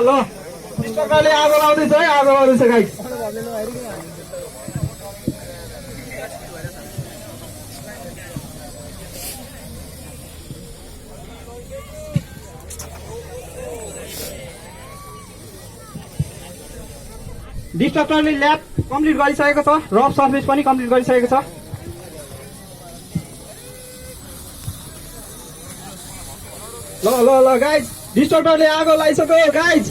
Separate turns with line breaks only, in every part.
ल स्टकले आगो लाउँदैछ है, आगो लाउँदैछ गाइस। डिस्ट्रक्टरले ल्याब कम्प्लिट गरिसकेको छ, रफ सर्फेस पनि कम्प्लिट गरिसकेको छ। ल गाइस, डिस्ट्रक्टरले आगो लगाइसक्यो गाइस।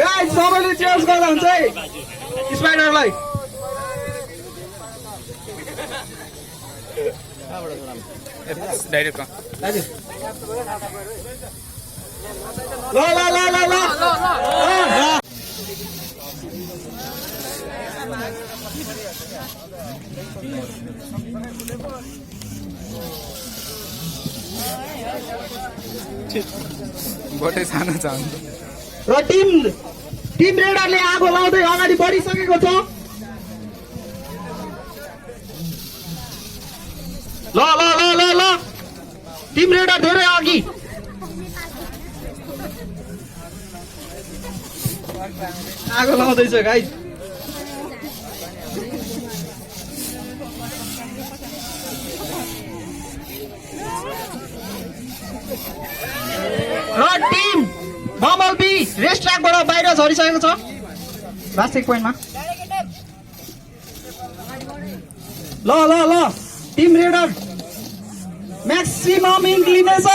गाइस सबैले चेयर्स गर्दा हुन्छ है स्पाइडरलाई।
डाइरेक्ट
ल
बटै सानो छ
र टिम रेडरले आगो लाउँदै अगाडि बढिसकेको छ। ल टिम रेडर धेरै अघि। आगो लाउँदैछ गाइस। र टिम बबल बी रेस ट्र्याकबाट बाहिर झरिसकेको छ लास्ट चेक पोइन्टमा। ल टिम रेडर म्याक्सिमम इन्क्लिनेसन